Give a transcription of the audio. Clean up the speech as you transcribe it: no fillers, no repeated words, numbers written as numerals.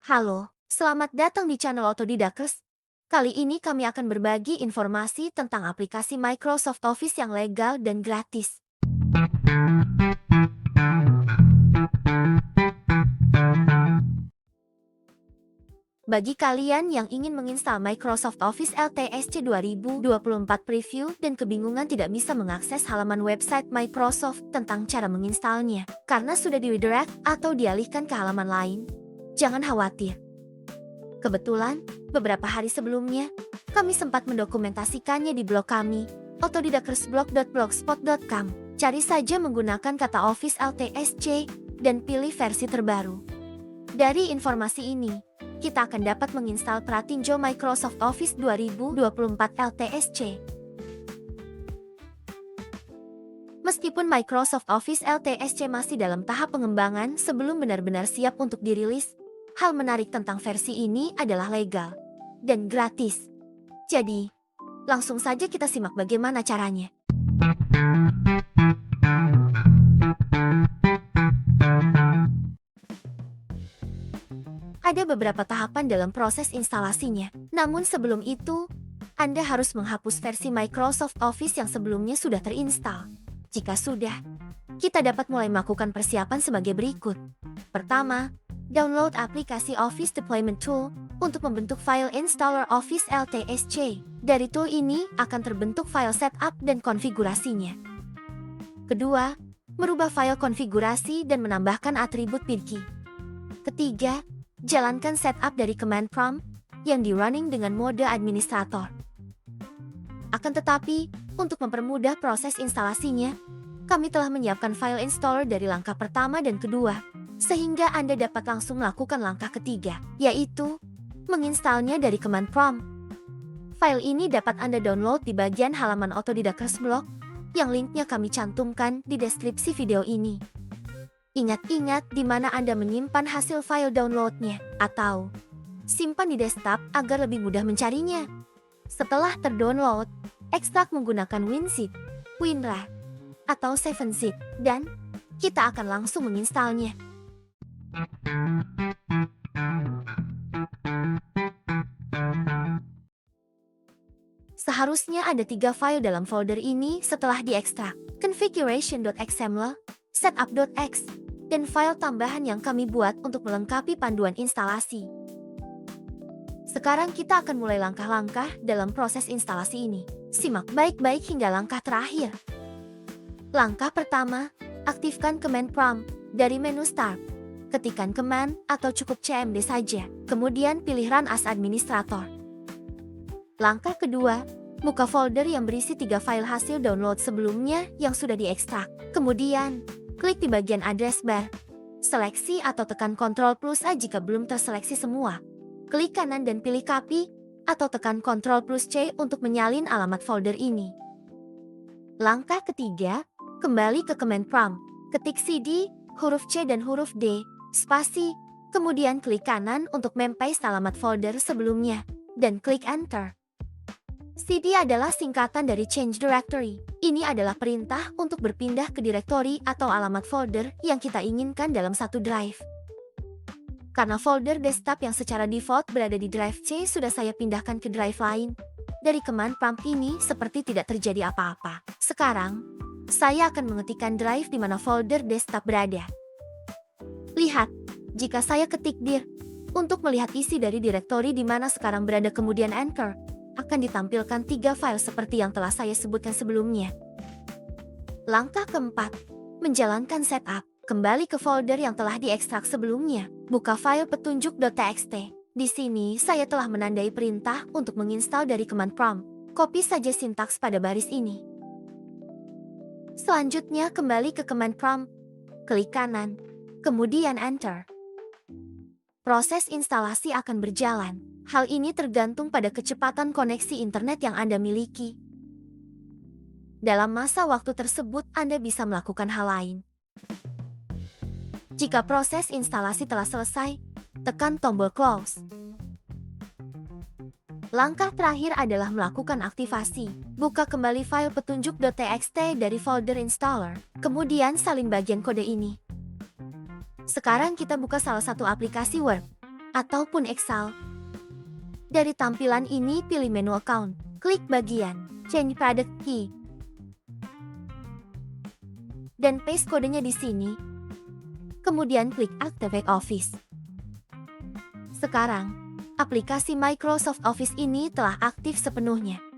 Halo, selamat datang di channel Autodidakers. Kali ini kami akan berbagi informasi tentang aplikasi Microsoft Office yang legal dan gratis. Bagi kalian yang ingin menginstal Microsoft Office LTSC 2024 Preview dan kebingungan tidak bisa mengakses halaman website Microsoft tentang cara menginstalnya karena sudah di-redirect atau dialihkan ke halaman lain, jangan khawatir. Kebetulan, beberapa hari sebelumnya, kami sempat mendokumentasikannya di blog kami, autodidakersblog.blogspot.com. Cari saja menggunakan kata Office LTSC dan pilih versi terbaru. Dari informasi ini, kita akan dapat menginstal pratinjo Microsoft Office 2024 LTSC. Meskipun Microsoft Office LTSC masih dalam tahap pengembangan sebelum benar-benar siap untuk dirilis, hal menarik tentang versi ini adalah legal dan gratis. Jadi, langsung saja kita simak bagaimana caranya. Ada beberapa tahapan dalam proses instalasinya. Namun sebelum itu, Anda harus menghapus versi Microsoft Office yang sebelumnya sudah terinstall. Jika sudah, kita dapat mulai melakukan persiapan sebagai berikut. Pertama, download aplikasi Office Deployment Tool untuk membentuk file installer Office LTSC. Dari tool ini akan terbentuk file setup dan konfigurasinya. Kedua, merubah file konfigurasi dan menambahkan atribut PID. Ketiga, jalankan setup dari command prompt yang di-running dengan mode administrator. Akan tetapi, untuk mempermudah proses instalasinya, kami telah menyiapkan file installer dari langkah pertama dan kedua, sehingga Anda dapat langsung melakukan langkah ketiga, yaitu menginstalnya dari command prompt. File ini dapat Anda download di bagian halaman Autodidakers blog, yang linknya kami cantumkan di deskripsi video ini. Ingat-ingat di mana Anda menyimpan hasil file downloadnya, atau simpan di desktop agar lebih mudah mencarinya. Setelah terdownload, ekstrak menggunakan WinZip, WinRAR, atau 7-zip, dan kita akan langsung menginstalnya. Seharusnya ada 3 file dalam folder ini setelah diekstrak: configuration.xml, setup.x, dan file tambahan yang kami buat untuk melengkapi panduan instalasi. Sekarang kita akan mulai langkah-langkah dalam proses instalasi ini. Simak baik-baik hingga langkah terakhir. Langkah pertama, aktifkan command prompt dari menu Start. Ketikkan command atau cukup CMD saja, kemudian pilih Run as Administrator. Langkah kedua, buka folder yang berisi 3 file hasil download sebelumnya yang sudah diekstrak. Kemudian, klik di bagian address bar, seleksi atau tekan Ctrl+A jika belum terseleksi semua. Klik kanan dan pilih copy, atau tekan Ctrl+C untuk menyalin alamat folder ini. Langkah ketiga, kembali ke command prompt, ketik CD, huruf C dan huruf D, spasi, kemudian klik kanan untuk mem-paste alamat folder sebelumnya, dan klik Enter. CD adalah singkatan dari Change Directory. Ini adalah perintah untuk berpindah ke direktori atau alamat folder yang kita inginkan dalam satu drive. Karena folder desktop yang secara default berada di drive C sudah saya pindahkan ke drive lain, dari command prompt ini seperti tidak terjadi apa-apa. Sekarang, saya akan mengetikkan drive di mana folder desktop berada. Lihat, jika saya ketik dir, untuk melihat isi dari direktori di mana sekarang berada kemudian Enter, akan ditampilkan 3 file seperti yang telah saya sebutkan sebelumnya. Langkah keempat, menjalankan setup. Kembali ke folder yang telah diekstrak sebelumnya. Buka file petunjuk.txt. Di sini saya telah menandai perintah untuk menginstal dari command prompt. Copy saja sintaks pada baris ini. Selanjutnya kembali ke command prompt. Klik kanan, kemudian Enter. Proses instalasi akan berjalan. Hal ini tergantung pada kecepatan koneksi internet yang Anda miliki. Dalam masa waktu tersebut, Anda bisa melakukan hal lain. Jika proses instalasi telah selesai, tekan tombol Close. Langkah terakhir adalah melakukan aktivasi. Buka kembali file petunjuk.txt dari folder installer, kemudian salin bagian kode ini. Sekarang kita buka salah satu aplikasi Word. ataupun Excel. Dari tampilan ini pilih menu account, klik bagian Change Product Key, dan paste kodenya di sini. Kemudian klik Activate Office. Sekarang, aplikasi Microsoft Office ini telah aktif sepenuhnya.